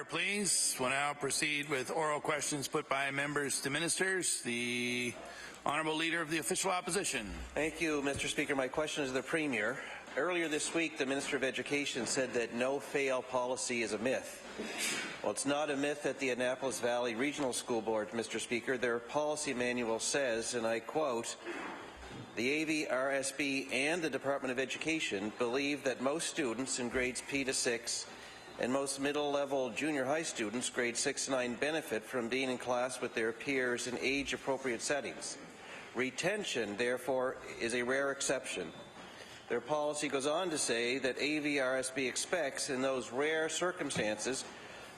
please. We'll now proceed with oral questions put by members to ministers. The Honourable Leader of the Official Opposition. Thank you, Mr. Speaker. My question is to the Premier. Earlier this week, the Minister of Education said that no-fail policy is a myth. Well, it's not a myth at the Annapolis Valley Regional School Board, Mr. Speaker. Their policy manual says, and I quote, "The AVRSB and the Department of Education believe that most students in grades P to 6 and most middle-level junior high students, grades 6 to 9, benefit from being in class with their peers in age-appropriate settings. Retention, therefore, is a rare exception." Their policy goes on to say that AVRSB expects, in those rare circumstances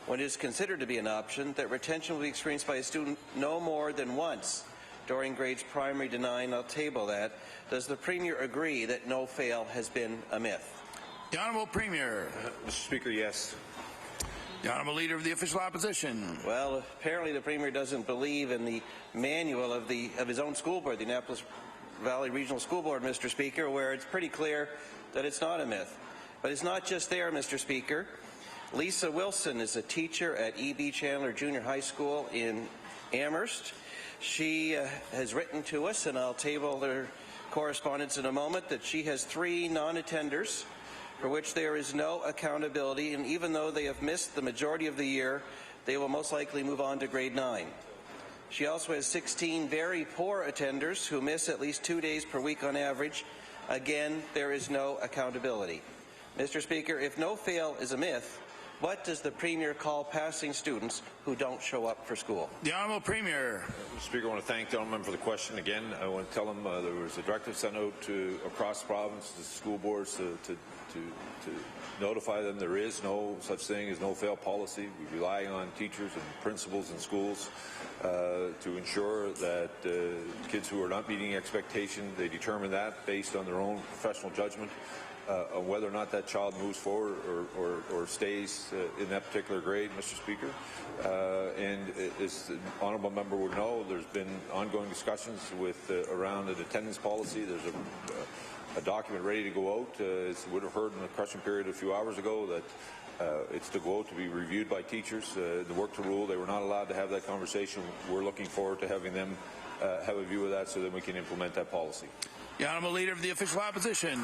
when it is considered to be an option, that retention will be experienced by a student no more than once during grades primary to 9. I'll table that. Does the Premier agree that no-fail has been a myth? The Honourable Premier. Mr. Speaker, yes. The Honourable Leader of the Official Opposition. Well, apparently the Premier doesn't believe in the manual of his own school board, the Annapolis Valley Regional School Board, Mr. Speaker, where it's pretty clear that it's not a myth. But it's not just there, Mr. Speaker. Lisa Wilson is a teacher at E.B. Chandler Junior High School in Amherst. She has written to us, and I'll table their correspondence in a moment, that she has 3 non-attenders for which there is no accountability, and even though they have missed the majority of the year, they will most likely move on to grade 9. She also has 16 very poor attenders who miss at least 2 days per week on average. Again, there is no accountability. Mr. Speaker, if no-fail is a myth, what does the Premier call passing students who don't show up for school? The Honourable Premier. Mr. Speaker, I want to thank the gentleman for the question again. I want to tell him there was a directive sent out across the province to school boards to notify them there is no such thing as no-fail policy. We rely on teachers and principals in schools to ensure that kids who are not meeting expectation, they determine that based on their own professional judgment on whether or not that child moves forward or stays in that particular grade, Mr. Speaker. And as the honourable member would know, there's been ongoing discussions with around an attendance policy. There's a document ready to go out. As you would have heard in the question period a few hours ago, that it's to go out to be reviewed by teachers. The work to rule, they were not allowed to have that conversation. We're looking forward to having them have a view of that so that we can implement that policy. The Honourable Leader of the Official Opposition.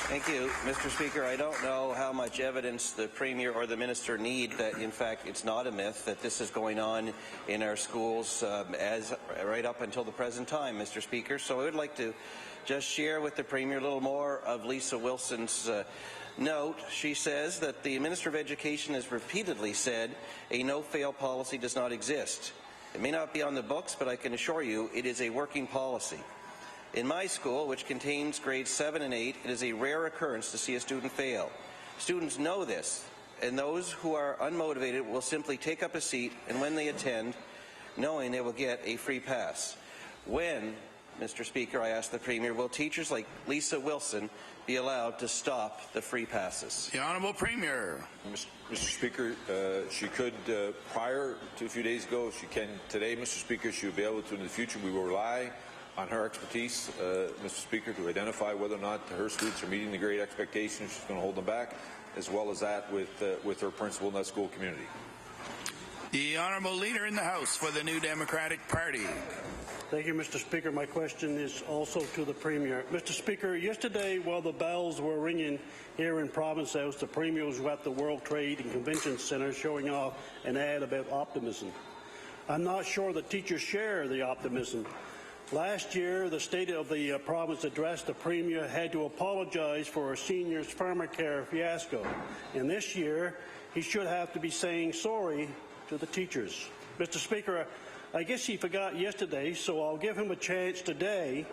Thank you, Mr. Speaker. I don't know how much evidence the Premier or the Minister need that, in fact, it's not a myth, that this is going on in our schools as right up until the present time, Mr. Speaker. So I would like to just share with the Premier a little more of Lisa Wilson's note. She says that the Minister of Education has repeatedly said a no-fail policy does not exist. It may not be on the books, but I can assure you it is a working policy. In my school, which contains grades 7 and 8, it is a rare occurrence to see a student fail. Students know this, and those who are unmotivated will simply take up a seat, and when they attend, knowing they will get a free pass. When, Mr. Speaker, I ask the Premier, will teachers like Lisa Wilson be allowed to stop the free passes? The Honourable Premier. Mr. Speaker, she could, prior to a few days ago, she can today, Mr. Speaker, she will be able to in the future. We will rely on her expertise, Mr. Speaker, to identify whether or not her students are meeting the grade expectations. She's going to hold them back, as well as that with her principal in that school community. The Honourable Leader in the House for the New Democratic Party. Thank you, Mr. Speaker. My question is also to the Premier. Mr. Speaker, yesterday while the bells were ringing here in Province House, the Premier was at the World Trade and Convention Centre showing off an ad about optimism. I'm not sure that teachers share the optimism. Last year, the State of the Province address, the Premier had to apologize for a seniors' pharmacare fiasco. And this year, he should have to be saying sorry to the teachers. Mr. Speaker, I guess he forgot yesterday, so I'll give him a chance today.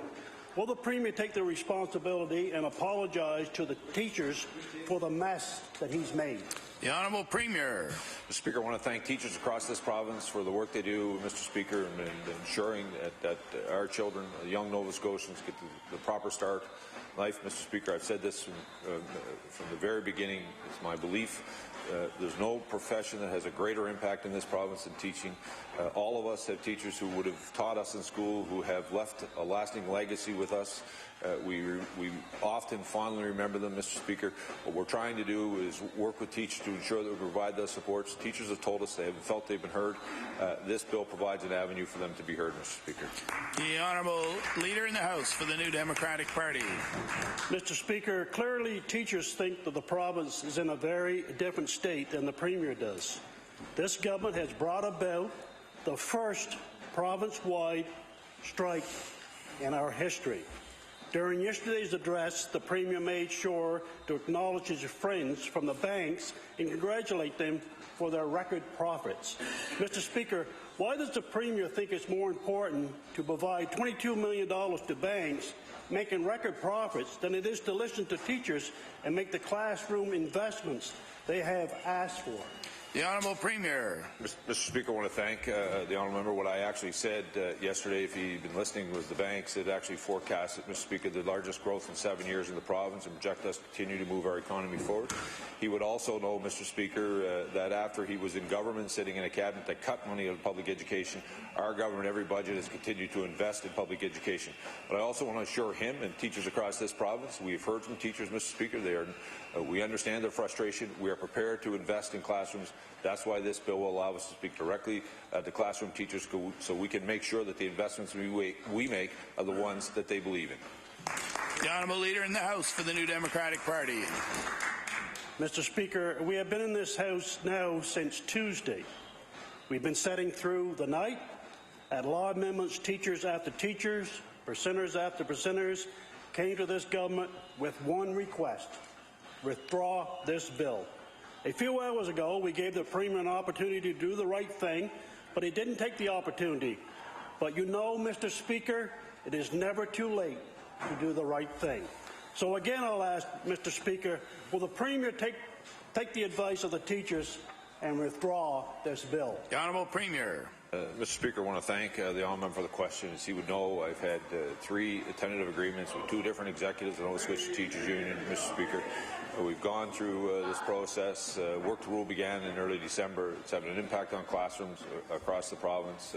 Will the Premier take the responsibility and apologize to the teachers for the mess that he's made? The Honourable Premier. Mr. Speaker, I want to thank teachers across this province for the work they do, Mr. Speaker, and ensuring that our children, young Nova Scotians, get the proper start in life. Mr. Speaker, I've said this from the very beginning. It's my belief. There's no profession that has a greater impact in this province than teaching. All of us have teachers who would have taught us in school, who have left a lasting legacy with us. We often fondly remember them, Mr. Speaker. What we're trying to do is work with teachers to ensure that we provide those supports. Teachers have told us they have felt they've been heard. This bill provides an avenue for them to be heard, Mr. Speaker. The Honourable Leader in the House for the New Democratic Party. Mr. Speaker, clearly teachers think that the province is in a very different state than the Premier does. This government has brought about the first province-wide strike in our history. During yesterday's address, the Premier made sure to acknowledge his friends from the banks and congratulate them for their record profits. Mr. Speaker, why does the Premier think it's more important to provide $22 million to banks making record profits than it is to listen to teachers and make the classroom investments they have asked for? The Honourable Premier. Mr. Speaker, I want to thank the Honourable Member. What I actually said yesterday, if he'd been listening, was the banks had actually forecasted, Mr. Speaker, the largest growth in 7 years in the province and project us to continue to move our economy forward. He would also know, Mr. Speaker, that after he was in government, sitting in a cabinet that cut money out of public education, our government, every budget, has continued to invest in public education. But I also want to assure him and teachers across this province, we have heard from teachers, Mr. Speaker, we understand their frustration. We are prepared to invest in classrooms. That's why this bill will allow us to speak directly to classroom teachers so we can make sure that the investments we make are the ones that they believe in. The Honourable Leader in the House for the New Democratic Party. Mr. Speaker, we have been in this House now since Tuesday. We've been sitting through the night at law amendments, teachers after teachers, presenters after presenters came to this government with one request: withdraw this bill. A few hours ago, we gave the Premier an opportunity to do the right thing, but he didn't take the opportunity. But you know, Mr. Speaker, it is never too late to do the right thing. So again, I'll ask, Mr. Speaker, will the Premier take the advice of the teachers and withdraw this bill? The Honourable Premier. Mr. Speaker, I want to thank the Honourable Member for the question. As he would know, I've had 3 tentative agreements with 2 different executives of the Nova Scotia Teachers Union, Mr. Speaker. We've gone through this process. Work to rule began in early December. It's having an impact on classrooms across the province.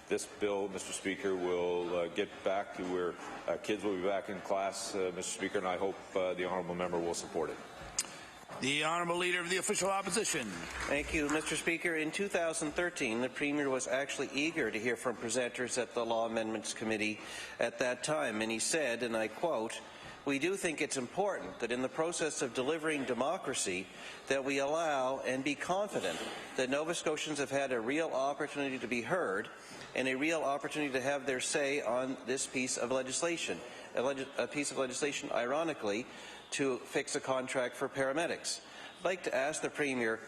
This bill, Mr. Speaker, will get back to where kids will be back in class, Mr. Speaker, and I hope the Honourable Member will support it. The Honourable Leader of the Official Opposition. Thank you, Mr. Speaker. In 2013, the Premier was actually eager to hear from presenters at the Law Amendments Committee at that time, and he said, and I quote, "We do think it's important that in the process of delivering democracy that we allow and be confident that Nova Scotians have had a real opportunity to be heard and a real opportunity to have their say on this piece of legislation, a piece of legislation, ironically, to fix a contract for paramedics." I'd like to ask the Premier,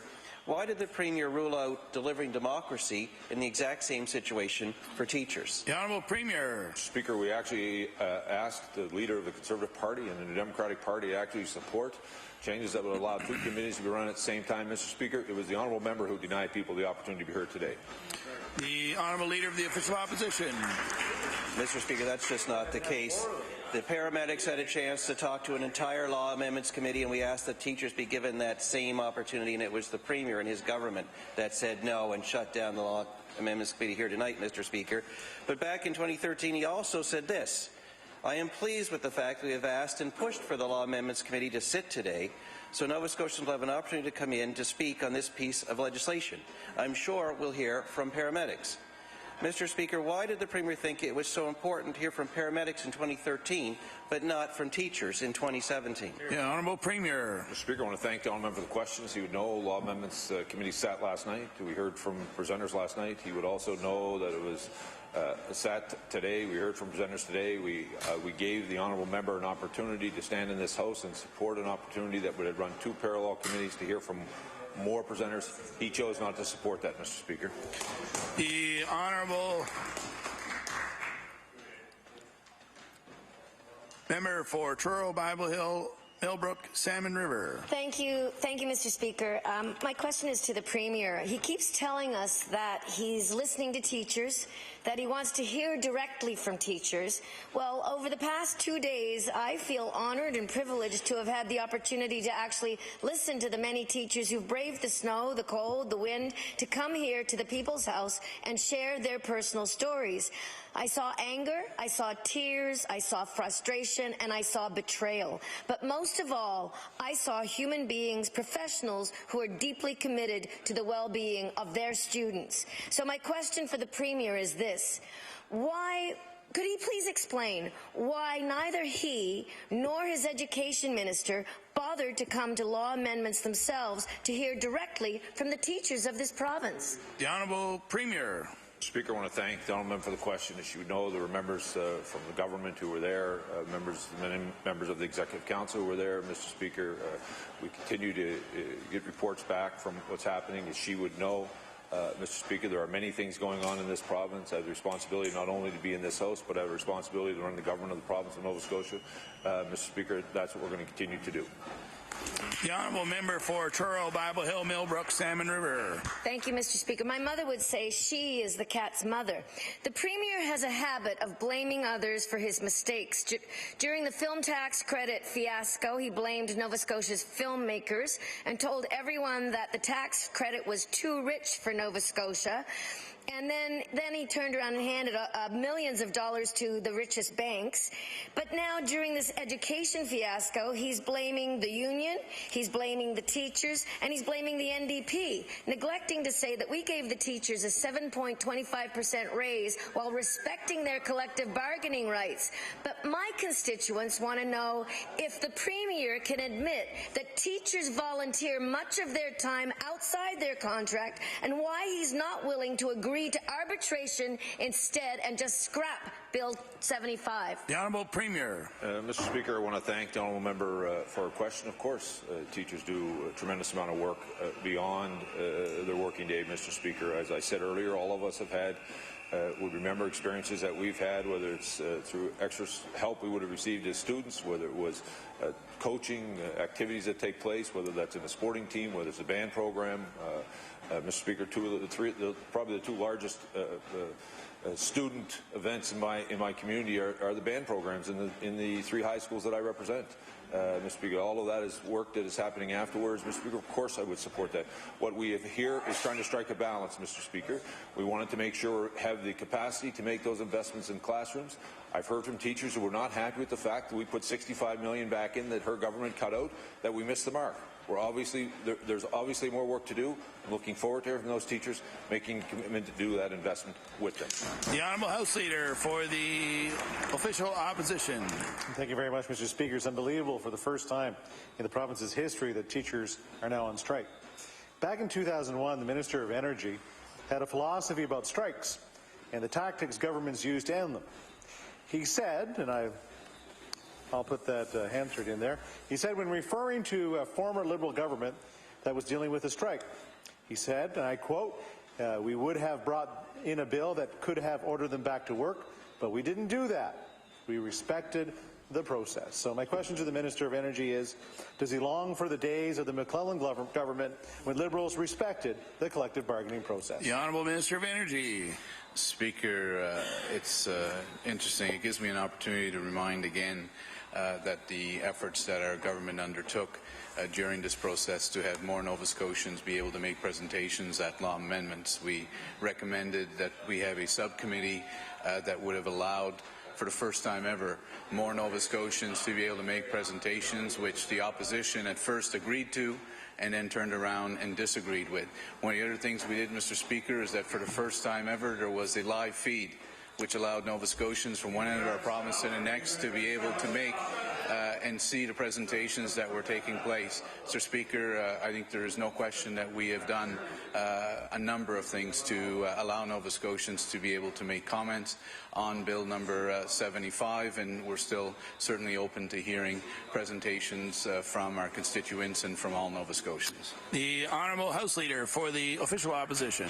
why did the Premier rule out delivering democracy in the exact same situation for teachers? The Honourable Premier. Speaker, we actually asked the Leader of the Conservative Party and the New Democratic Party to actually support changes that would allow 2 committees to be run at the same time, Mr. Speaker. It was the Honourable Member who denied people the opportunity to be heard today. The Honourable Leader of the Official Opposition. Mr. Speaker, that's just not the case. The paramedics had a chance to talk to an entire Law Amendments Committee, and we asked that teachers be given that same opportunity, and it was the Premier and his government that said no and shut down the Law Amendments Committee here tonight, Mr. Speaker. But back in 2013, he also said this: "I am pleased with the fact that we have asked and pushed for the Law Amendments Committee to sit today, so Nova Scotians will have an opportunity to come in to speak on this piece of legislation. I'm sure we'll hear from paramedics." Mr. Speaker, why did the Premier think it was so important to hear from paramedics in 2013, but not from teachers in 2017? The Honourable Premier. Mr. Speaker, I want to thank the Honourable Member for the questions. He would know Law Amendments Committee sat last night. We heard from presenters last night. He would also know that it was sat today. We heard from presenters today. We gave the Honourable Member an opportunity to stand in this House and support an opportunity that would have run 2 parallel committees to hear from more presenters. He chose not to support that, Mr. Speaker. The Honourable Member for Truro, Bible Hill, Millbrook, Salmon River. Thank you, Mr. Speaker. My question is to the Premier. He keeps telling us that he's listening to teachers, that he wants to hear directly from teachers. Well, over the past 2 days, I feel honored and privileged to have had the opportunity to actually listen to the many teachers who've braved the snow, the cold, the wind, to come here to the People's House and share their personal stories. I saw anger, I saw tears, I saw frustration, and I saw betrayal. But most of all, I saw human beings, professionals who are deeply committed to the well-being of their students. So my question for the Premier is this: could he please explain why neither he nor his Education Minister bothered to come to law amendments themselves to hear directly from the teachers of this province? The Honourable Premier. Speaker, I want to thank the honourable member for the question. As you know, there were members from the government who were there, many members of the Executive Council who were there. Mr. Speaker, we continue to get reports back from what's happening, as she would know. Mr. Speaker, there are many things going on in this province. I have the responsibility not only to be in this House, but I have a responsibility to run the government of the province of Nova Scotia. Mr. Speaker, that's what we're going to continue to do. The Honourable Member for Truro, Bible Hill, Millbrook, Salmon River. Thank you, Mr. Speaker. My mother would say she is the cat's mother. The Premier has a habit of blaming others for his mistakes. During the film tax credit fiasco, he blamed Nova Scotia's filmmakers and told everyone that the tax credit was too rich for Nova Scotia. And then he turned around and handed millions of dollars to the richest banks. But now, during this education fiasco, he's blaming the union, he's blaming the teachers, and he's blaming the NDP, neglecting to say that we gave the teachers a 7.25% raise while respecting their collective bargaining rights. But my constituents want to know if the Premier can admit that teachers volunteer much of their time outside their contract, and why he's not willing to agree to arbitration instead and just scrap Bill 75. The Honourable Premier. Mr. Speaker, I want to thank the honourable member for her question. Of course, teachers do a tremendous amount of work beyond their working day, Mr. Speaker. As I said earlier, all of us have had would remember experiences that we've had, whether it's through extra help we would have received as students, whether it was coaching activities that take place, whether that's in a sporting team, whether it's a band program. Mr. Speaker, probably the two largest student events in my community are the band programs in the three high schools that I represent. Mr. Speaker, all of that is work that is happening afterwards. Mr. Speaker, of course I would support that. What we have here is trying to strike a balance, Mr. Speaker. We wanted to make sure we have the capacity to make those investments in classrooms. I've heard from teachers who were not happy with the fact that we put $65 million back in that her government cut out, that we missed the mark. There's obviously more work to do. I'm looking forward to hearing from those teachers making a commitment to do that investment with them. The Honourable House Leader for the Official Opposition. Thank you very much, Mr. Speaker. It's unbelievable for the first time in the province's history that teachers are now on strike. Back in 2001, the Minister of Energy had a philosophy about strikes and the tactics governments use to end them. He said, and I'll put that answer in there. He said, when referring to a former Liberal government that was dealing with a strike, he said, and I quote, we would have brought in a bill that could have ordered them back to work, but we didn't do that. We respected the process. So my question to the Minister of Energy is, does he long for the days of the McClellan government when Liberals respected the collective bargaining process? The Honourable Minister of Energy. Speaker, it's interesting. It gives me an opportunity to remind again that the efforts that our government undertook during this process to have more Nova Scotians be able to make presentations at law amendments. We recommended that we have a subcommittee that would have allowed, for the first time ever, more Nova Scotians to be able to make presentations, which the opposition at first agreed to and then turned around and disagreed with. One of the other things we did, Mr. Speaker, is that for the first time ever there was a live feed which allowed Nova Scotians from one end of our province to the next to be able to make and see the presentations that were taking place. Mr. Speaker, I think there is no question that we have done a number of things to allow Nova Scotians to be able to make comments on Bill number 75, and we're still certainly open to hearing presentations from our constituents and from all Nova Scotians. The Honourable House Leader for the Official Opposition.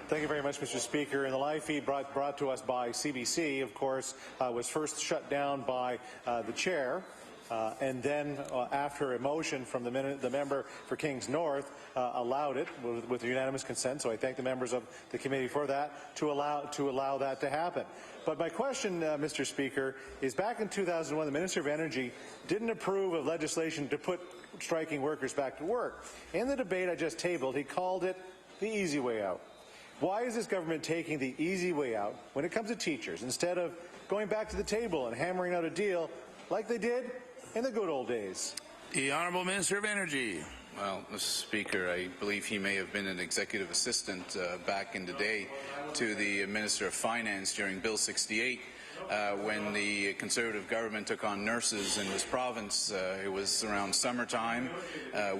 Thank you very much, Mr. Speaker. And the live feed brought to us by CBC, of course, was first shut down by the chair and then after a motion from the member for Kings North allowed it with unanimous consent, so I thank the members of the committee for that, to allow that to happen. But my question, Mr. Speaker, is back in 2001, the Minister of Energy didn't approve of legislation to put striking workers back to work. In the debate I just tabled, he called it the easy way out. Why is this government taking the easy way out when it comes to teachers, instead of going back to the table and hammering out a deal like they did in the good old days? The Honourable Minister of Energy. Well, Mr. Speaker, I believe he may have been an executive assistant back in the day to the Minister of Finance during Bill 68. When the Conservative government took on nurses in this province. It was around summertime.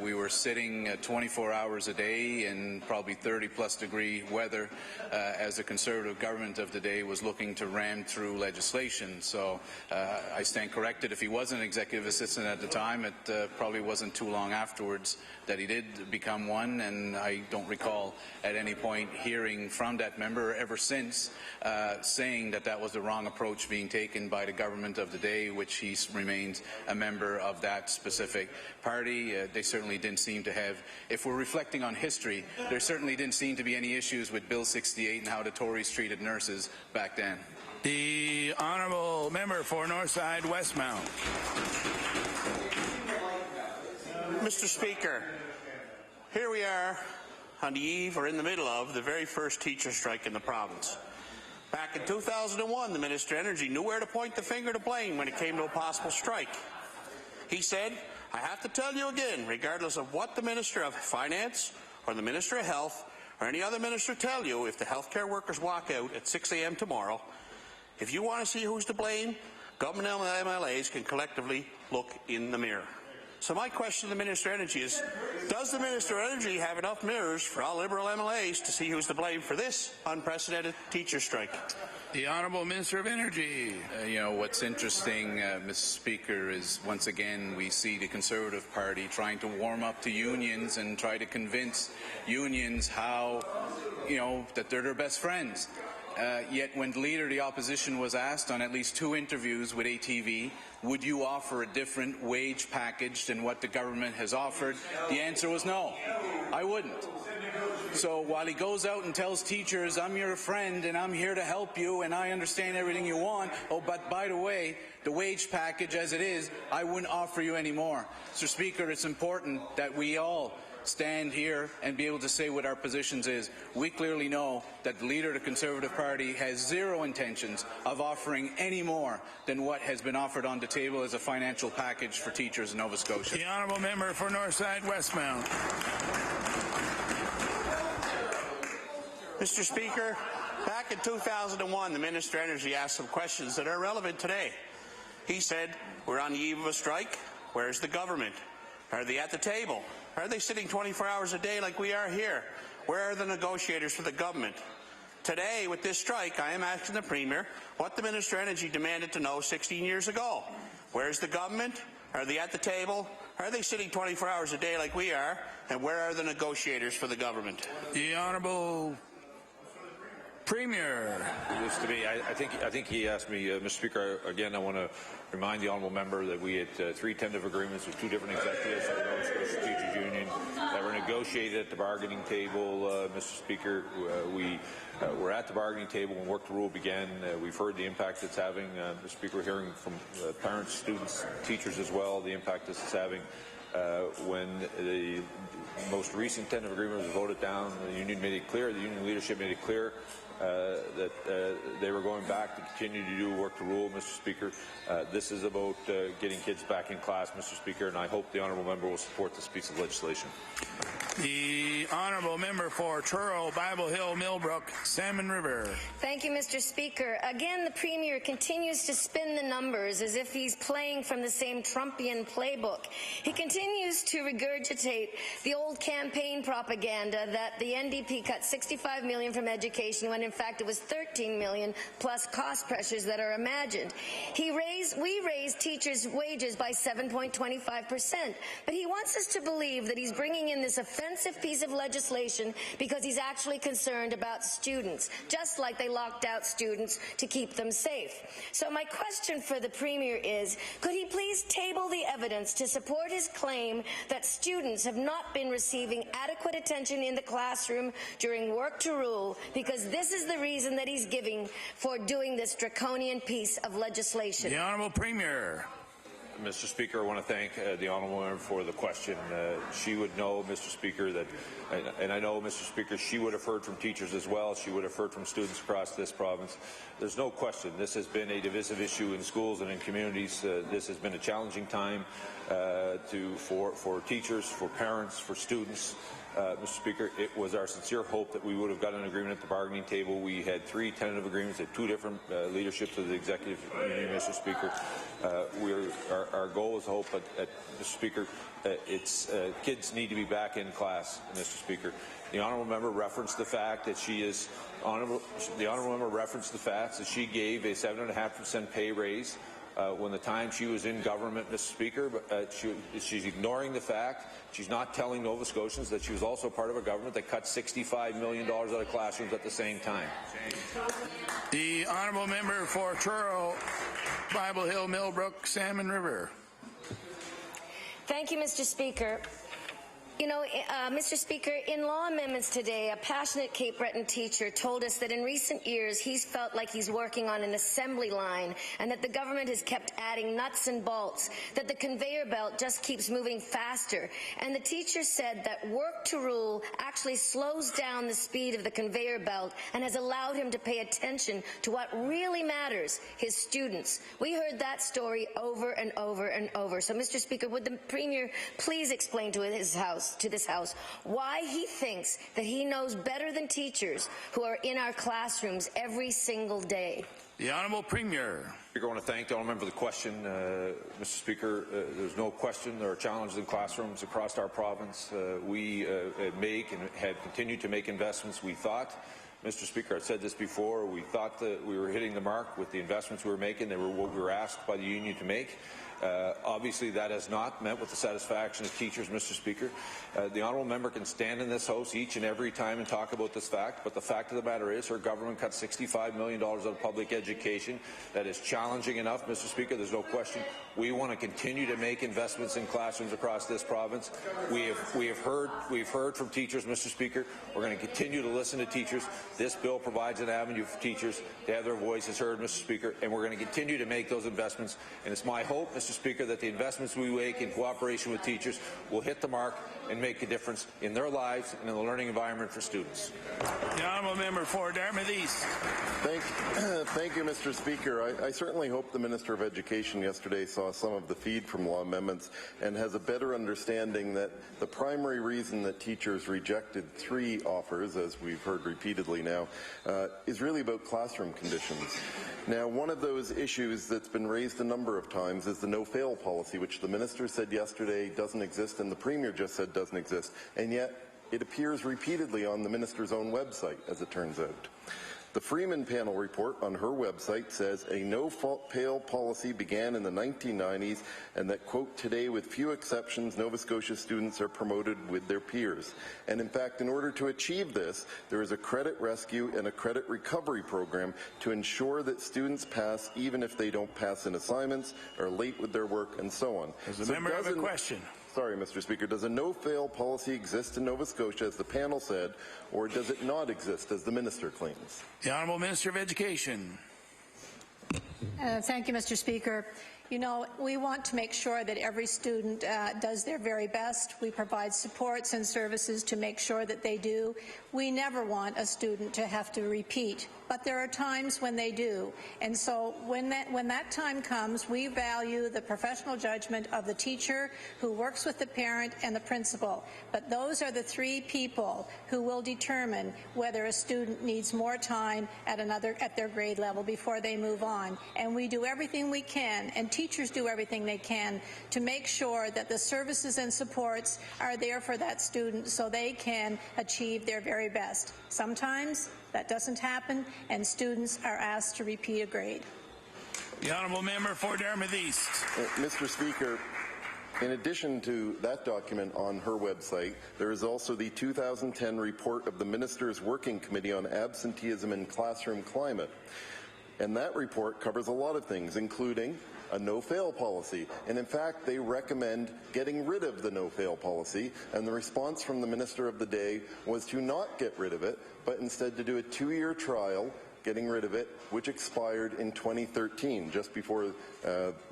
We were sitting 24 hours a day in probably 30-plus degree weather as the Conservative government of the day was looking to ram through legislation. So I stand corrected. If he was an executive assistant at the time, it probably wasn't too long afterwards that he did become one, and I don't recall at any point hearing from that member ever since saying that that was the wrong approach being taken by the government of the day, which he remains a member of that specific party. They certainly didn't seem to have, if we're reflecting on history, there certainly didn't seem to be any issues with Bill 68 and how the Tories treated nurses back then. The Honourable Member for Northside Westmount. Mr. Speaker, here we are on the eve or in the middle of the very first teacher strike in the province. Back in 2001, the Minister of Energy knew where to point the finger to blame when it came to a possible strike. He said, I have to tell you again, regardless of what the Minister of Finance or the Minister of Health or any other minister tell you, if the healthcare workers walk out at 6 a.m. tomorrow, if you want to see who's to blame, government MLAs can collectively look in the mirror. So my question to the Minister of Energy is, does the Minister of Energy have enough mirrors for all Liberal MLAs to see who's to blame for this unprecedented teacher strike? The Honourable Minister of Energy. You know, what's interesting, Mr. Speaker, is once again we see the Conservative Party trying to warm up to unions and try to convince unions how, that they're their best friends. Yet when the Leader of the Opposition was asked on at least 2 interviews with ATV, would you offer a different wage package than what the government has offered? The answer was no, I wouldn't. So while he goes out and tells teachers, I'm your friend and I'm here to help you and I understand everything you want, oh, but by the way, the wage package as it is, I wouldn't offer you any more. Mr. Speaker, it's important that we all stand here and be able to say what our positions is. We clearly know that the Leader of the Conservative Party has zero intentions of offering any more than what has been offered on the table as a financial package for teachers in Nova Scotia. The Honourable Member for Northside Westmount. Mr. Speaker, back in 2001, the Minister of Energy asked some questions that are relevant today. He said, we're on the eve of a strike. Where's the government? Are they at the table? Are they sitting 24 hours a day like we are here? Where are the negotiators for the government? Today, with this strike, I am asking the Premier what the Minister of Energy demanded to know 16 years ago. Where's the government? Are they at the table? Are they sitting 24 hours a day like we are? And where are the negotiators for the government? The Honourable Premier. Just to be, I think he asked me, Mr. Speaker, again, I want to remind the honourable member that we had 3 tentative agreements with 2 different executives of the Nova Scotia Teachers Union that were negotiated at the bargaining table, Mr. Speaker. We were at the bargaining table when work the rule began. We've heard the impact it's having. Mr. Speaker, hearing from parents, students, teachers as well, the impact this is having. When the most recent tentative agreement was voted down, the union made it clear, the union leadership made it clear that they were going back to continue to do work the rule, Mr. Speaker. This is about getting kids back in class, Mr. Speaker, and I hope the honourable member will support this piece of legislation. The Honourable Member for Truro, Bible Hill, Millbrook, Salmon River. Thank you, Mr. Speaker. Again, the Premier continues to spin the numbers as if he's playing from the same Trumpian playbook. He continues to regurgitate the old campaign propaganda that the NDP cut $65 million from education when In fact, it was 13 million plus cost pressures that are imagined. We raised teachers' wages by 7.25%, but he wants us to believe that he's bringing in this offensive piece of legislation because he's actually concerned about students, just like they locked out students to keep them safe. So my question for the Premier is, could he please table the evidence to support his claim that students have not been receiving adequate attention in the classroom during work to rule, because this is the reason that he's giving for doing this draconian piece of legislation? The Honourable Premier. Mr. Speaker, I want to thank the Honourable Member for the question. She would know, Mr. Speaker, that, and I know, Mr. Speaker, she would have heard from teachers as well. She would have heard from students across this province. There's no question this has been a divisive issue in schools and in communities. This has been a challenging time for teachers, for parents, for students. Mr. Speaker, it was our sincere hope that we would have got an agreement at the bargaining table. We had 3 tentative agreements at 2 different leaderships of the executive union, Mr. Speaker. Our goal is hope, but Mr. Speaker, kids need to be back in class, Mr. Speaker. The honourable member referenced the fact that she gave a 7.5% pay raise when the time she was in government, Mr. Speaker, but she's ignoring the fact, she's not telling Nova Scotians that she was also part of a government that cut $65 million out of classrooms at the same time. The Honourable Member for Truro, Bible Hill, Millbrook, Salmon River. Thank you, Mr. Speaker. You know, Mr. Speaker, in law amendments today, a passionate Cape Breton teacher told us that in recent years he's felt like he's working on an assembly line and that the government has kept adding nuts and bolts, that the conveyor belt just keeps moving faster. And the teacher said that work to rule actually slows down the speed of the conveyor belt and has allowed him to pay attention to what really matters, his students. We heard that story over and over and over. So, Mr. Speaker, would the Premier please explain to this House why he thinks that he knows better than teachers who are in our classrooms every single day? The Honourable Premier. I want to thank the Honourable Member for the question. Mr. Speaker, there's no question there are challenges in classrooms across our province. We make and have continued to make investments. We thought, Mr. Speaker, I've said this before, we thought that we were hitting the mark with the investments we were making. They were what we were asked by the union to make. Obviously, that has not met with the satisfaction of teachers, Mr. Speaker. The Honourable Member can stand in this House each and every time and talk about this fact, but the fact of the matter is her government cut $65 million out of public education. That is challenging enough, Mr. Speaker. There's no question. We want to continue to make investments in classrooms across this province. We've heard from teachers, Mr. Speaker. We're going to continue to listen to teachers. This bill provides an avenue for teachers to have their voices heard, Mr. Speaker, and we're going to continue to make those investments. And it's my hope, Mr. Speaker, that the investments we make in cooperation with teachers will hit the mark and make a difference in their lives and in the learning environment for students. The Honourable Member for Dartmouth East. Thank you, Mr. Speaker. I certainly hope the Minister of Education yesterday saw some of the feed from law amendments and has a better understanding that the primary reason that teachers rejected 3 offers, as we've heard repeatedly now, is really about classroom conditions. Now, one of those issues that's been raised a number of times is the no-fail policy, which the Minister said yesterday doesn't exist and the Premier just said doesn't exist, and yet it appears repeatedly on the Minister's own website, as it turns out. The Freeman panel report on her website says a no-fail policy began in the 1990s and that, quote, today with few exceptions, Nova Scotia students are promoted with their peers. And in fact, in order to achieve this, there is a credit rescue and a credit recovery program to ensure that students pass even if they don't pass in assignments, are late with their work, and so on. Does the member have a question? Sorry, Mr. Speaker. Does a no-fail policy exist in Nova Scotia, as the panel said, or does it not exist, as the Minister claims? The Honourable Minister of Education. Thank you, Mr. Speaker. You know, we want to make sure that every student does their very best. We provide supports and services to make sure that they do. We never want a student to have to repeat, but there are times when they do. And so when that time comes, we value the professional judgment of the teacher who works with the parent and the principal. But those are the 3 people who will determine whether a student needs more time at their grade level before they move on. And we do everything we can, and teachers do everything they can to make sure that the services and supports are there for that student so they can achieve their very best. Sometimes That doesn't happen, and students are asked to repeat a grade. The honourable member for Dartmouth East. Mr. Speaker, in addition to that document on her website, there is also the 2010 report of the Minister's Working Committee on Absenteeism and Classroom Climate. And that report covers a lot of things, including a no-fail policy. And in fact, they recommend getting rid of the no-fail policy. And the response from the minister of the day was to not get rid of it, but instead to do a 2-year trial getting rid of it, which expired in 2013, just before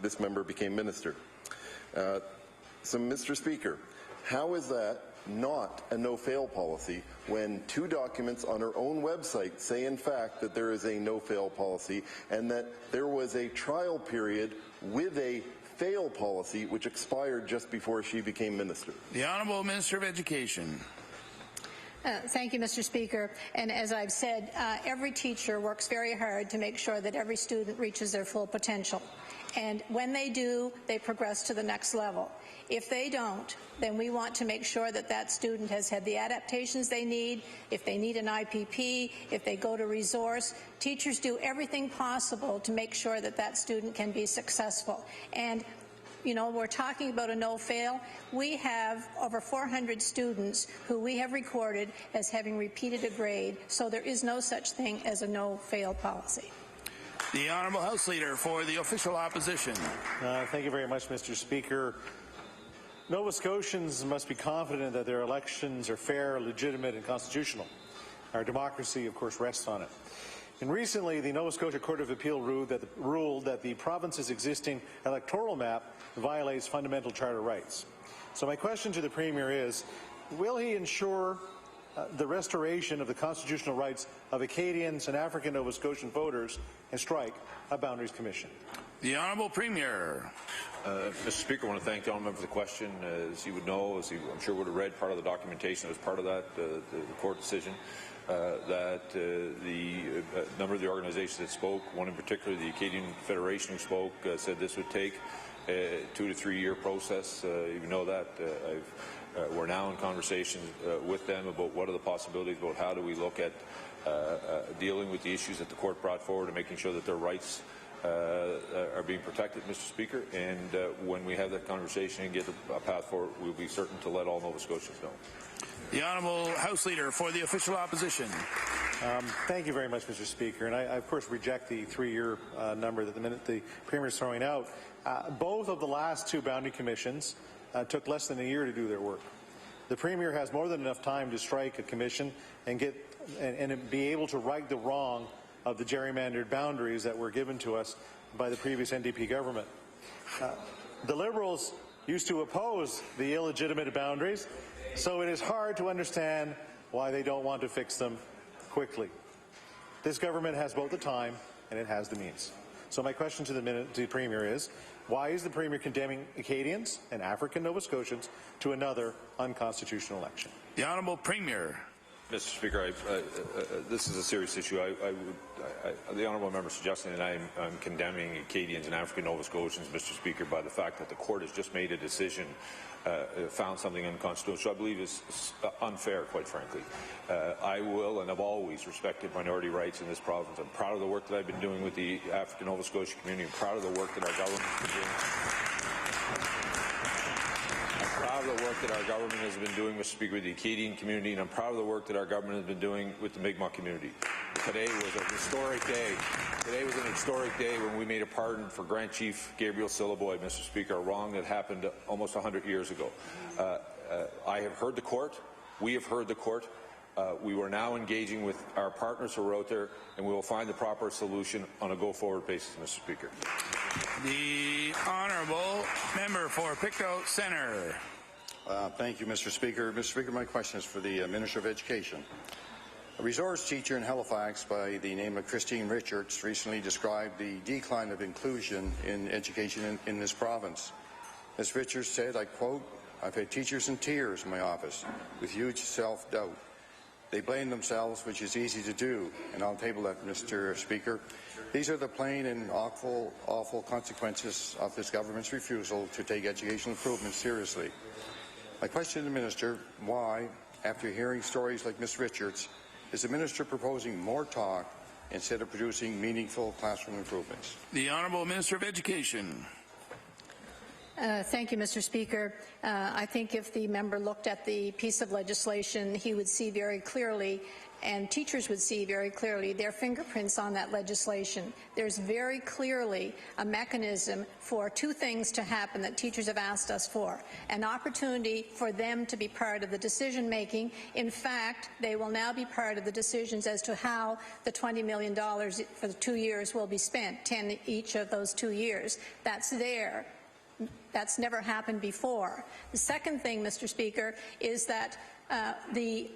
this member became minister. So, Mr. Speaker, how is that not a no-fail policy when 2 documents on her own website say, in fact, that there is a no-fail policy and that there was a trial period with a fail policy which expired just before she became minister? The Honourable Minister of Education. Thank you, Mr. Speaker. And as I've said, every teacher works very hard to make sure that every student reaches their full potential. And when they do, they progress to the next level. If they don't, then we want to make sure that that student has had the adaptations they need. If they need an IPP, if they go to resource, teachers do everything possible to make sure that that student can be successful. And you know, we're talking about a no-fail. We have over 400 students who we have recorded as having repeated a grade, so there is no such thing as a no-fail policy. The Honourable House Leader for the Official Opposition. Thank you very much, Mr. Speaker. Nova Scotians must be confident that their elections are fair, legitimate, and constitutional. Our democracy, of course, rests on it. And recently, the Nova Scotia Court of Appeal ruled that the province's existing electoral map violates fundamental charter rights. So my question to the Premier is, will he ensure the restoration of the constitutional rights of Acadians and African Nova Scotian voters and strike a Boundaries Commission? The Honourable Premier. Mr. Speaker, I want to thank the honourable member for the question. As he would know, as he, I'm sure would have read part of the documentation as part of that, the court decision, that the number of the organizations that spoke, one in particular, the Acadian Federation who spoke, said this would take a 2 to 3 year process. Even though that we're now in conversations with them about what are the possibilities, about how do we look at dealing with the issues that the court brought forward and making sure that their rights are being protected, Mr. Speaker. And when we have that conversation and get a path forward, we'll be certain to let all Nova Scotians know. The Honourable House Leader for the Official Opposition. Thank you very much, Mr. Speaker. And I of course, reject the 3-year number that the Premier is throwing out. Both of the last 2 boundary commissions took less than a year to do their work. The Premier has more than enough time to strike a commission and be able to right the wrong of the gerrymandered boundaries that were given to us by the previous NDP government. The Liberals used to oppose the illegitimate boundaries, so it is hard to understand why they don't want to fix them quickly. This government has both the time and it has the means. So my question to the Premier is, why is the Premier condemning Acadians and African Nova Scotians to another unconstitutional election? The Honourable Premier. Mr. Speaker, this is a serious issue. The honourable member suggesting that I'm condemning Acadians and African Nova Scotians, Mr. Speaker, by the fact that the court has just made a decision, found something unconstitutional, which I believe is unfair, quite frankly. I will and have always respected minority rights in this province. I'm proud of the work that I've been doing with the African Nova Scotia community. I'm proud of the work that our government has been doing. I'm proud of the work that our government has been doing, Mr. Speaker, with the Acadian community, and I'm proud of the work that our government has been doing with the Mi'kmaq community. Today was a historic day. Today was an historic day when we made a pardon for Grand Chief Gabriel Syllaboy, Mr. Speaker, a wrong that happened almost 100 years ago. I have heard the court. We have heard the court. We are now engaging with our partners who are out there, and we will find the proper solution on a go-forward basis, Mr. Speaker. The Honourable Member for Pictou Centre. Thank you, Mr. Speaker. Mr. Speaker, my question is for the Minister of Education. A resource teacher in Halifax by the name of Christine Richards recently described the decline of inclusion in education in this province. Ms. Richards said, I quote, "I've had teachers in tears in my office with huge self-doubt. They blame themselves, which is easy to do, and I'll table that, Mr. Speaker. These are the plain and awful consequences of this government's refusal to take educational improvement seriously. My question to the Minister, why, after hearing stories like Ms. Richards, Is the minister proposing more talk instead of producing meaningful classroom improvements? The Honourable Minister of Education. Thank you, Mr. Speaker. I think if the member looked at the piece of legislation, he would see very clearly, and teachers would see very clearly, their fingerprints on that legislation. There's very clearly a mechanism for two things to happen that teachers have asked us for. An opportunity for them to be part of the decision-making. In fact, they will now be part of the decisions as to how the $20 million for the 2 years will be spent, 10 each of those 2 years. That's there. That's never happened before. The second thing, Mr. Speaker, is that the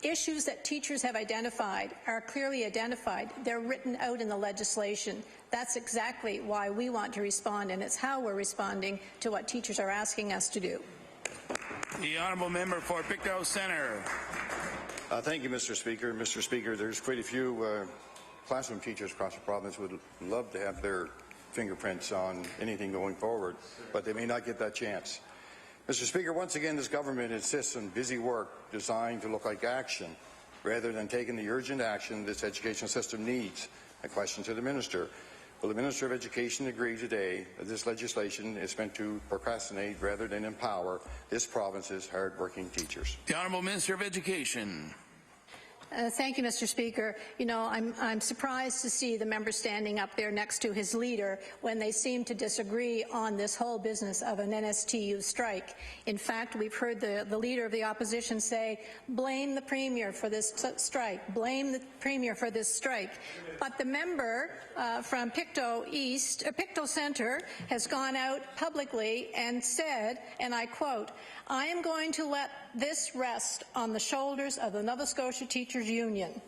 issues that teachers have identified are clearly identified. They're written out in the legislation. That's exactly why we want to respond, and it's how we're responding to what teachers are asking us to do. The Honourable Member for Pictou Centre. Thank you, Mr. Speaker. Mr. Speaker, there's quite a few classroom teachers across the province who would love to have their fingerprints on anything going forward, but they may not get that chance. Mr. Speaker, once again, this government insists on busy work designed to look like action rather than taking the urgent action this education system needs. A question to the Minister. Will the Minister of Education agree today that this legislation is meant to procrastinate rather than empower this province's hard-working teachers? The Honourable Minister of Education. Thank you, Mr. Speaker. You know, I'm surprised to see the member standing up there next to his leader when they seem to disagree on this whole business of an NSTU strike. In fact, we've heard the leader of the opposition say, blame the Premier for this strike, blame the Premier for this strike. But the member from Pictou Centre has gone out publicly and said, and I quote, I am going to let this rest on the shoulders of the Nova Scotia Teachers Union.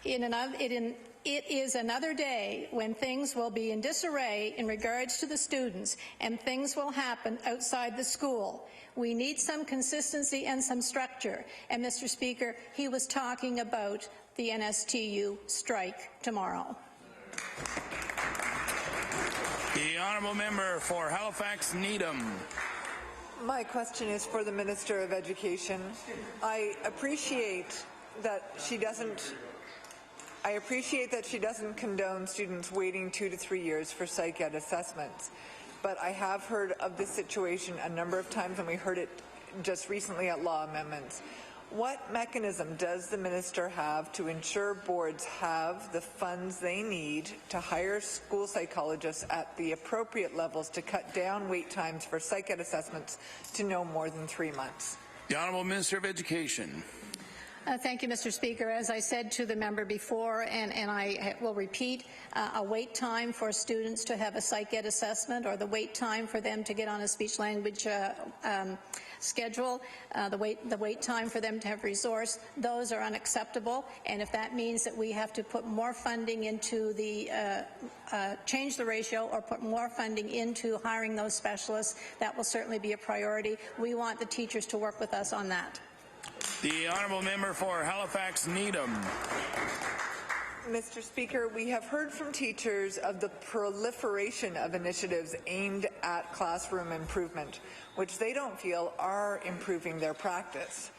It is another day when things will be in disarray in regards to the students, and things will happen outside the school. We need some consistency and some structure. And, Mr. Speaker, he was talking about the NSTU strike tomorrow. The Honourable Member for Halifax Needham. My question is for the Minister of Education. I appreciate that she doesn't condone students waiting 2 to 3 years for psych ed assessments, but I have heard of this situation a number of times, and we heard it just recently at law amendments. What mechanism does the minister have to ensure boards have the funds they need to hire school psychologists at the appropriate levels to cut down wait times for psych ed assessments to no more than 3 months? The Honourable Minister of Education. Thank you, Mr. Speaker. As I said to the member before, and I will repeat, a wait time for students to have a psych ed assessment, or the wait time for them to get on a speech-language schedule, the wait time for them to have resource, those are unacceptable. And if that means that we have to put more funding into the change the ratio or put more funding into hiring those specialists, that will certainly be a priority. We want the teachers to work with us on that. The Honourable Member for Halifax Needham. Mr. Speaker, we have heard from teachers of the proliferation of initiatives aimed at classroom improvement, which they don't feel are improving their practice.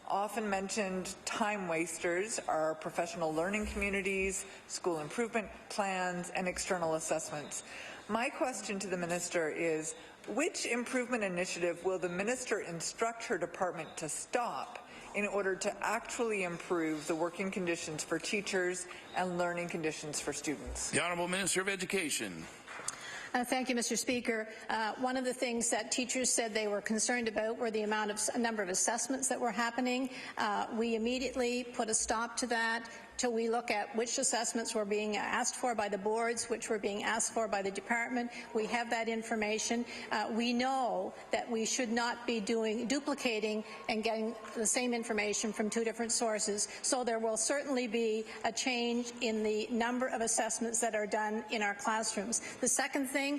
Often mentioned time wasters are professional learning communities, school improvement plans, and external assessments. My question to the Minister is, which improvement initiative will the Minister instruct her department to stop in order to actually improve the working conditions for teachers and learning conditions for students? The Honourable Minister of Education. Thank you, Mr. Speaker. One of the things that teachers said they were concerned about were the number of assessments that were happening. We immediately put a stop to that till we look at which assessments were being asked for by the boards, which were being asked for by the department. We have that information. We know that we should not be duplicating and getting the same information from two different sources. So there will certainly be a change in the number of assessments that are done in our classrooms. The second thing,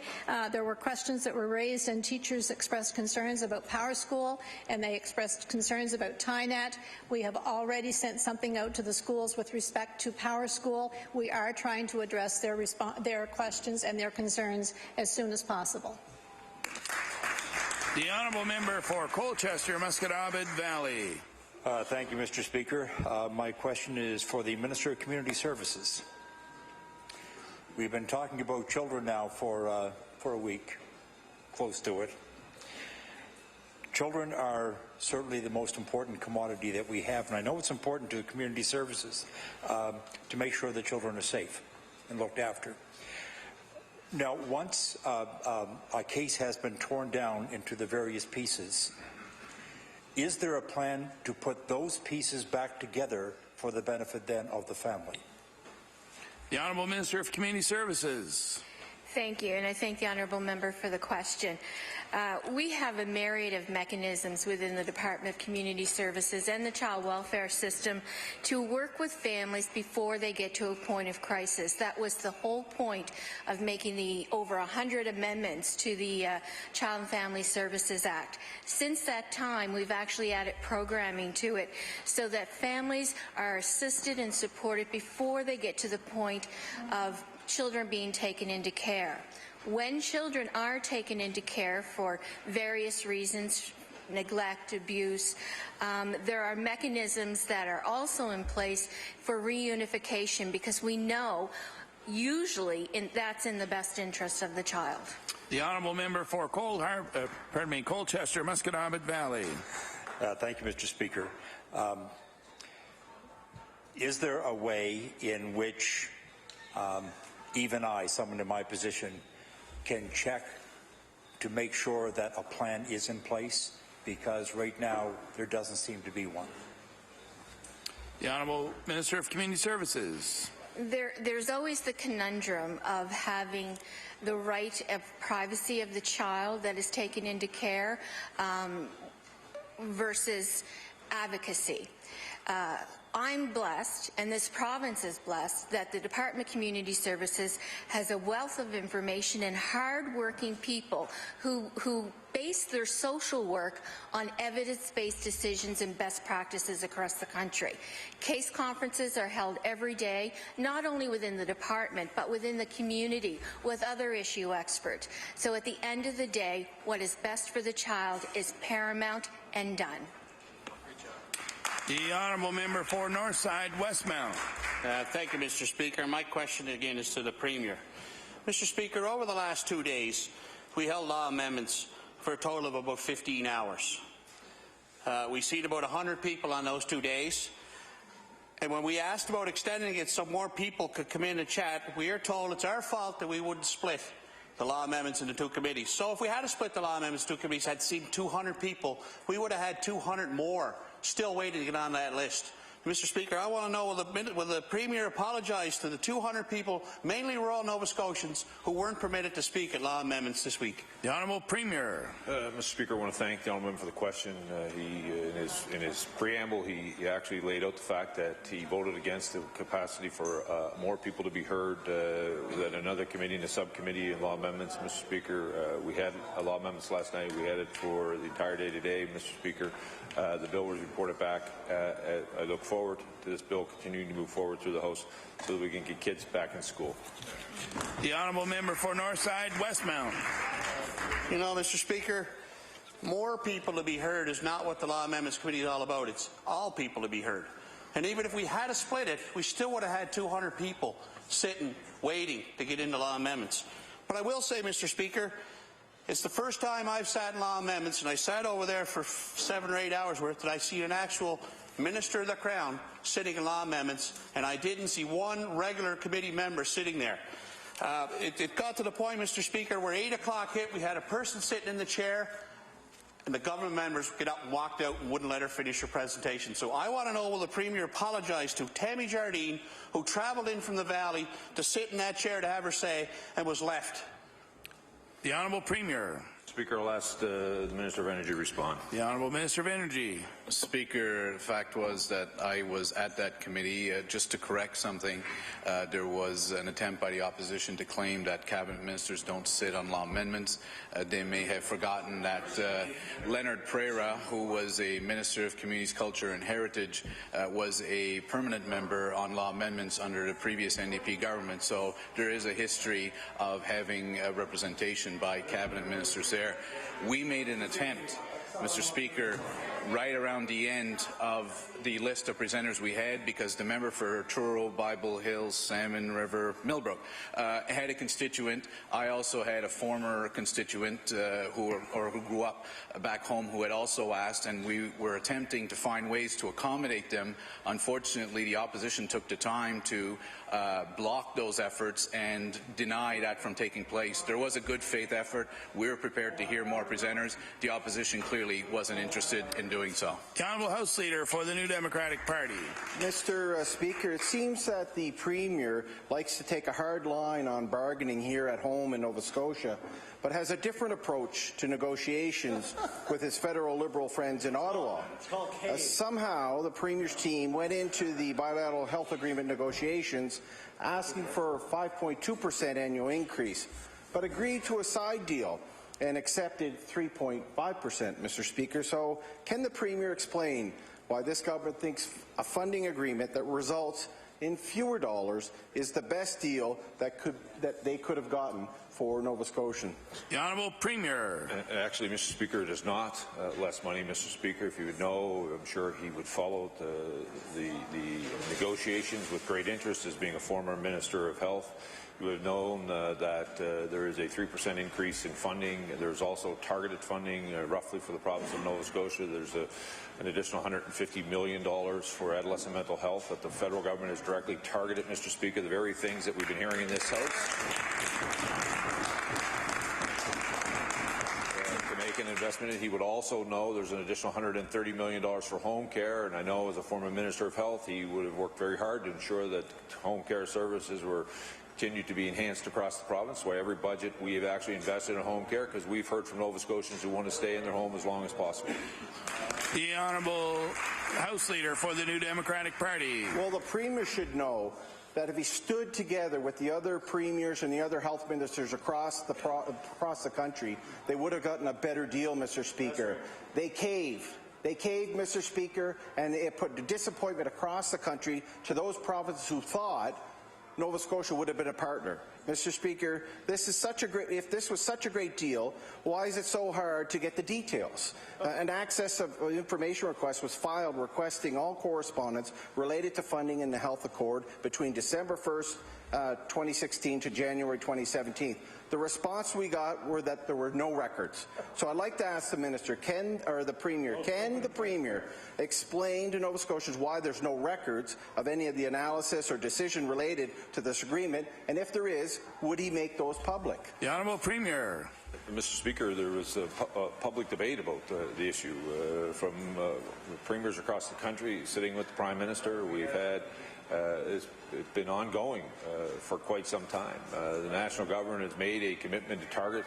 there were questions that were raised, and teachers expressed concerns about Power School, and they expressed concerns about TINET. We have already sent something out to the schools with respect to Power School. We are trying to address their questions and their concerns as soon as possible. The Honourable Member for Colchester, Musquodoboit Valley. Thank you, Mr. Speaker. My question is for the Minister of Community Services. We've been talking about children now for a week, close to it. Children are certainly the most important commodity that we have, and I know it's important to community services to make sure that children are safe and looked after. Now, once a case has been torn down into the various pieces, is there a plan to put those pieces back together for the benefit then of the family? The Honourable Minister of Community Services. Thank you, and I thank the honourable member for the question. We have a myriad of mechanisms within the Department of Community Services and the child welfare system to work with families before they get to a point of crisis. That was the whole point of making the over 100 amendments to the Child and Family Services Act. Since that time, we've actually added programming to it so that families are assisted and supported before they get to the point of children being taken into care. When children are taken into care for various reasons, neglect, abuse, there are mechanisms that are also in place for reunification because we know usually that's in the best interest of the child. The Honourable Member for Colchester, Musqueam Valley. Thank you, Mr. Speaker. Is there a way in which even I, someone in my position, can check to make sure that a plan is in place? Because right now there doesn't seem to be one. The Honourable Minister of Community Services. There's always the conundrum of having the right of privacy of the child that is taken into care versus advocacy. I'm blessed, and this province is blessed, that the Department of Community Services has a wealth of information and hard-working people who base their social work on evidence-based decisions and best practices across the country. Case conferences are held every day, not only within the department, but within the community with other issue experts. So at the end of the day, what is best for the child is paramount and done. The Honourable Member for Northside, Westmount. Thank you, Mr. Speaker. My question again is to the Premier. Mr. Speaker, over the last 2 days, we held law amendments for a total of about 15 hours. We seated about 100 people on those 2 days. And when we asked about extending it so more people could come in and chat, we are told it's our fault that we wouldn't split the law amendments into two committees. So if we had to split the law amendments into two committees, had seen 200 people, we would have had 200 more still waiting to get on that list. Mr. Speaker, I want to know, will the Premier apologise to the 200 people, mainly rural Nova Scotians, who weren't permitted to speak at law amendments this week? The Honourable Premier. Mr. Speaker, I want to thank the Honourable Member for the question. In his preamble, he actually laid out the fact that he voted against the capacity for more people to be heard than another committee in the subcommittee in law amendments. Mr. Speaker, we had law amendments last night. We had it for the entire day today. Mr. Speaker, the bill was reported back. I look forward to this bill continuing to move forward through the House so that we can get kids back in school. The Honourable Member for Northside, Westmount. You know, Mr. Speaker, more people to be heard is not what the Law Amendments Committee is all about. It's all people to be heard. And even if we had to split it, we still would have had 200 people sitting, waiting to get into law amendments. But I will say, Mr. Speaker, it's the first time I've sat in law amendments, and I sat over there for 7 or 8 hours worth, that I see an actual Minister of the Crown sitting in law amendments, and I didn't see one regular committee member sitting there. It got to the point, Mr. Speaker, where 8 o'clock hit, we had a person sitting in the chair, and the government members get up and walked out and wouldn't let her finish her presentation. So I want to know, will the Premier apologise to Tammy Jardine, who travelled in from the Valley to sit in that chair to have her say and was left? The Honourable Premier. Speaker, I'll ask the Minister of Energy to respond. The Honourable Minister of Energy. Speaker, the fact was that I was at that committee. Just to correct something, there was an attempt by the opposition to claim that cabinet ministers don't sit on law amendments. They may have forgotten that Leonard Pereira, who was a Minister of Communities, Culture and Heritage, was a permanent member on law amendments under the previous NDP government. So there is a history of having representation by cabinet ministers there. We made an attempt Mr. Speaker, right around the end of the list of presenters we had, because the member for Truro, Bible Hills, Salmon River, Millbrook had a constituent. I also had a former constituent who grew up back home who had also asked, and we were attempting to find ways to accommodate them. Unfortunately, the opposition took the time to block those efforts and deny that from taking place. There was a good faith effort. We were prepared to hear more presenters. The opposition clearly wasn't interested in doing so. The Honourable House Leader for the New Democratic Party. Mr. Speaker, it seems that the Premier likes to take a hard line on bargaining here at home in Nova Scotia, but has a different approach to negotiations with his federal Liberal friends in Ottawa. Somehow, the Premier's team went into the bilateral health agreement negotiations asking for a 5.2% annual increase, but agreed to a side deal and accepted 3.5%, Mr. Speaker. So can the Premier explain why this government thinks a funding agreement that results in fewer dollars is the best deal that they could have gotten for Nova Scotian? The Honourable Premier. Actually, Mr. Speaker, it is not less money, Mr. Speaker. If you would know, I'm sure he would follow the negotiations with great interest as being a former Minister of Health. You would have known that there is a 3% increase in funding. There's also targeted funding roughly for the province of Nova Scotia. There's an additional $150 million for adolescent mental health that the federal government has directly targeted, Mr. Speaker, the very things that we've been hearing in this House. An investment in. He would also know there's an additional $130 million for home care, and I know as a former Minister of Health he would have worked very hard to ensure that home care services were continued to be enhanced across the province. Why every budget we have actually invested in home care, because we've heard from Nova Scotians who want to stay in their home as long as possible. The Honourable House Leader for the New Democratic Party. Well, the Premier should know that if he stood together with the other premiers and the other health ministers across the country, they would have gotten a better deal, Mr. Speaker. They caved. They caved, Mr. Speaker, and it put the disappointment across the country to those provinces who thought Nova Scotia would have been a partner. Mr. Speaker, if this was such a great deal, why is it so hard to get the details? An access of information request was filed requesting all correspondence related to funding in the health accord between December 1st, 2016 to January 2017. The response we got were that there were no records. So I'd like to ask the Minister, can the Premier explain to Nova Scotians why there's no records of any of the analysis or decision related to this agreement, and if there is, would he make those public? The Honourable Premier. Mr. Speaker, there was a public debate about the issue from premiers across the country sitting with the Prime Minister. We've had it's been ongoing for quite some time. The national government has made a commitment to target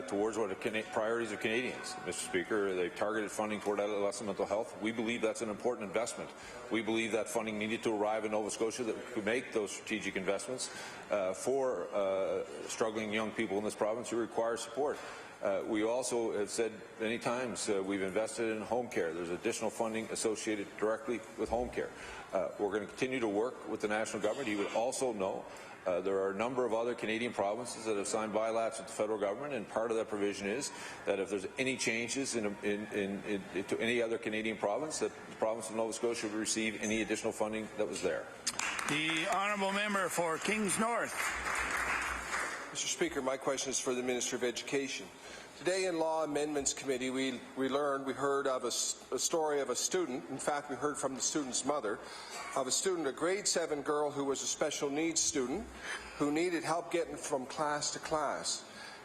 towards what are priorities of Canadians. Mr. Speaker, they've targeted funding toward adolescent mental health. We believe that's an important investment. We believe that funding needed to arrive in Nova Scotia that could make those strategic investments for struggling young people in this province who require support. We also have said many times we've invested in home care. There's additional funding associated directly with home care. We're going to continue to work with the national government. You would also know there are a number of other Canadian provinces that have signed bilaterals with the federal government, and part of that provision is that if there's any changes to any other Canadian province, that the province of Nova Scotia would receive any additional funding that was there. The Honourable Member for Kings North. Mr. Speaker, my question is for the Minister of Education. Today in Law Amendments Committee, we heard of a story of a student. In fact, we heard from the student's mother of a student, a grade 7 girl who was a special needs student who needed help getting from class to class.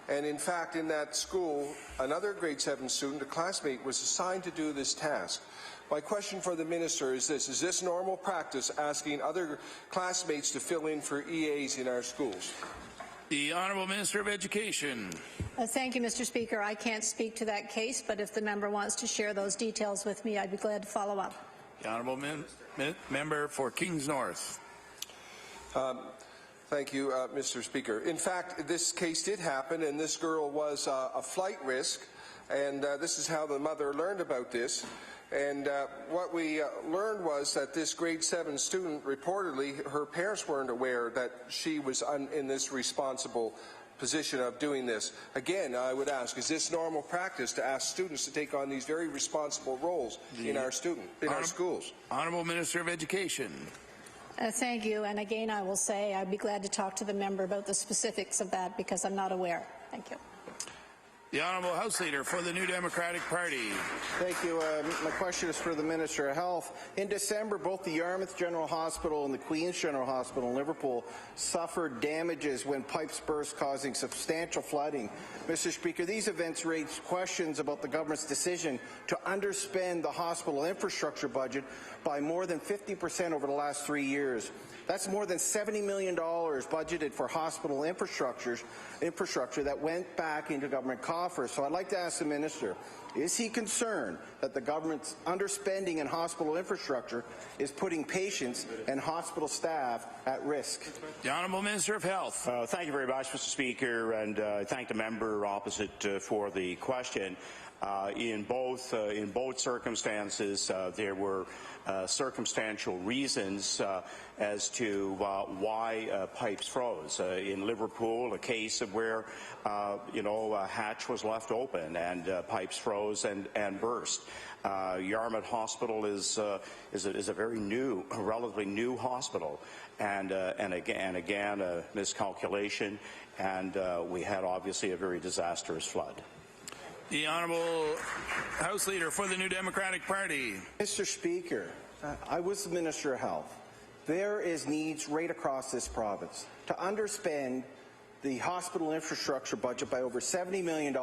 And in fact, in that school, another grade 7 student, a classmate, was assigned to do this task. My question for the Minister is this: is this normal practice, asking other classmates to fill in for EAs in our schools? The Honourable Minister of Education. Thank you, Mr. Speaker. I can't speak to that case, but if the member wants to share those details with me, I'd be glad to follow up. The Honourable Member for Kings North. Thank you, Mr. Speaker. In fact, this case did happen, and this girl was a flight risk, and this is how the mother learned about this. And what we learned was that this grade 7 student, reportedly, her parents weren't aware that she was in this responsible position of doing this. Again, I would ask, is this normal practice to ask students to take on these very responsible roles in our schools? Honourable Minister of Education. Thank you. And again, I will say I'd be glad to talk to the member about the specifics of that because I'm not aware. Thank you. The Honourable House Leader for the New Democratic Party. Thank you. My question is for the Minister of Health. In December, both the Yarmouth General Hospital and the Queen's General Hospital in Liverpool suffered damages when pipes burst, causing substantial flooding. Mr. Speaker, these events raise questions about the government's decision to underspend the hospital infrastructure budget by more than 50% over the last 3 years. That's more than $70 million budgeted for hospital infrastructure that went back into government coffers. So I'd like to ask the Minister, is he concerned that the government's underspending in hospital infrastructure is putting patients and hospital staff at risk? The Honourable Minister of Health. Thank you very much, Mr. Speaker, and I thank the member opposite for the question. In both circumstances, there were circumstantial reasons as to why pipes froze. In Liverpool, a case of where a hatch was left open and pipes froze and burst. Yarmouth Hospital is a very new, a relatively new hospital, and again a miscalculation, and we had obviously a very disastrous flood. The Honourable House Leader for the New Democratic Party. Mr. Speaker, I was the Minister of Health. There is needs right across this province. To underspend the hospital infrastructure budget by over $70 million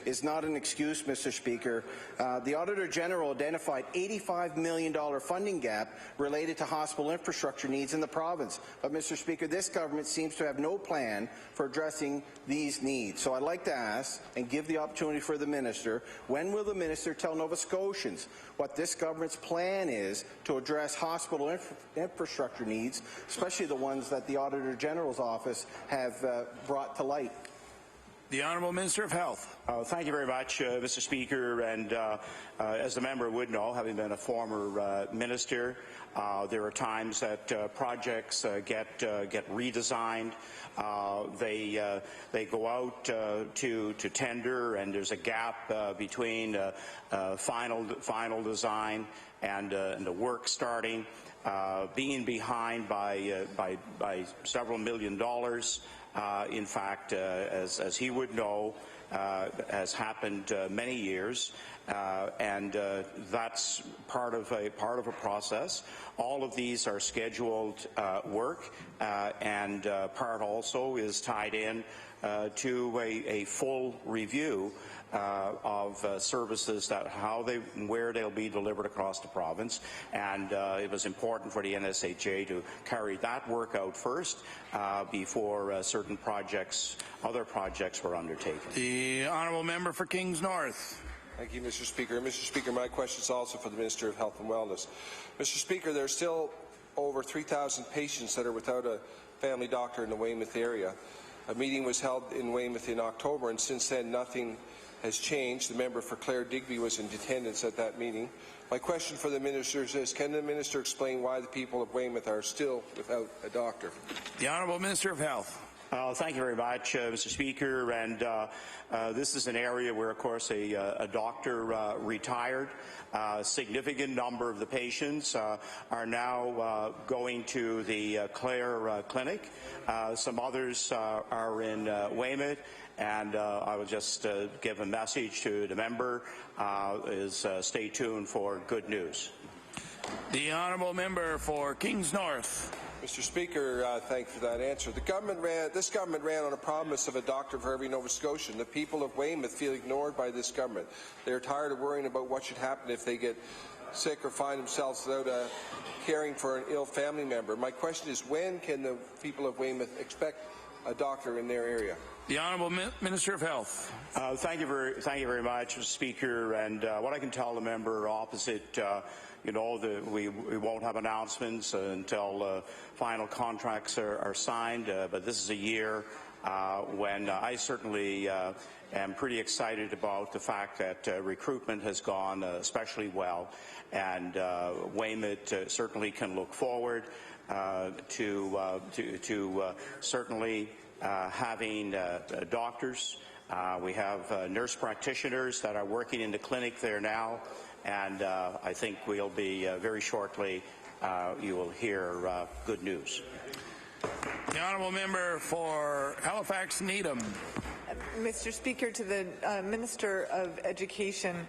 is not an excuse, Mr. Speaker. The Auditor General identified $85 million funding gap related to hospital infrastructure needs in the province. But, Mr. Speaker, this government seems to have no plan for addressing these needs. So I'd like to ask and give the opportunity for the Minister, when will the Minister tell Nova Scotians what this government's plan is to address hospital infrastructure needs, especially the ones that the Auditor General's office have brought to light? The Honourable Minister of Health. Thank you very much, Mr. Speaker. And as the member would know, having been a former minister, there are times that projects get redesigned. They go out to tender, and there's a gap between final design and the work starting, being behind by several $1 million. In fact, as he would know, has happened many years, and that's part of a process. All of these are scheduled work, and part also is tied in to a full review of services, where they'll be delivered across the province, and it was important for the NSHA to carry that work out first before certain projects, other projects, were undertaken. The Honourable Member for Kings North. Thank you, Mr. Speaker. Mr. Speaker, my question is also for the Minister of Health and Wellness. Mr. Speaker, there are still over 3,000 patients that are without a family doctor in the Weymouth area. A meeting was held in Weymouth in October, and since then nothing has changed. The member for Clare Digby was in attendance at that meeting. My question for the Minister is, can the Minister explain why the people of Weymouth are still without a doctor? The Honourable Minister of Health. Thank you very much, Mr. Speaker. And this is an area where, of course, a doctor retired. A significant number of the patients are now going to the Clare Clinic. Some others are in Weymouth. And I will just give a message to the member, stay tuned for good news. The Honourable Member for Kings North. Mr. Speaker, thank you for that answer. This government ran on a promise of a doctor for every Nova Scotian. The people of Weymouth feel ignored by this government. They're tired of worrying about what should happen if they get sick or find themselves without caring for an ill family member. My question is, when can the people of Weymouth expect a doctor in their area? The Honourable Minister of Health. Thank you very much, Mr. Speaker. And what I can tell the member opposite, we won't have announcements until final contracts are signed. But this is a year when I certainly am pretty excited about the fact that recruitment has gone especially well, and Weymouth certainly can look forward to certainly having doctors. We have nurse practitioners that are working in the clinic there now, and I think we'll be very shortly, you will hear good news. The honourable member for Halifax Needham. Mr. Speaker, to the Minister of Education,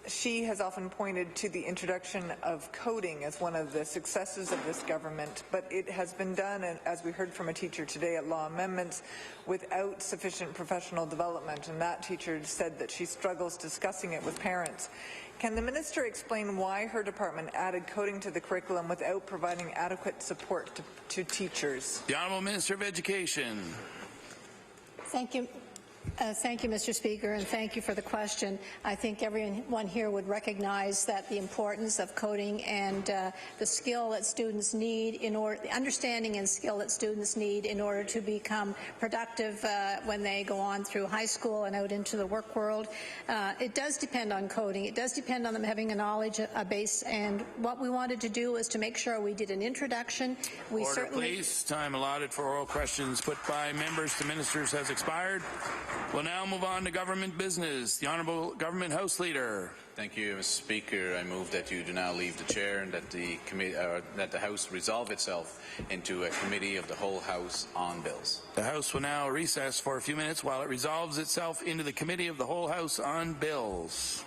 she has often pointed to the introduction of coding as one of the successes of this government, but it has been done, as we heard from a teacher today at Law Amendments, without sufficient professional development, and that teacher said that she struggles discussing it with parents. Can the minister explain why her department added coding to the curriculum without providing adequate support to teachers? The Honourable Minister of Education. Thank you. Thank you, Mr. Speaker, and thank you for the question. I think everyone here would recognize that the importance of coding and the skill that students need the understanding and skill that students need in order to become productive when they go on through high school and out into the work world. It does depend on coding. It does depend on them having a knowledge base, and what we wanted to do was to make sure we did an introduction. Order, please. Time allotted for oral questions put by members to ministers has expired. We'll now move on to government business. The Honourable Government House Leader. Thank you, Mr. Speaker. I move that you do now leave the chair and that the House resolve itself into a committee of the whole House on bills. The House will now recess for a few minutes while it resolves itself into the committee of the whole House on bills.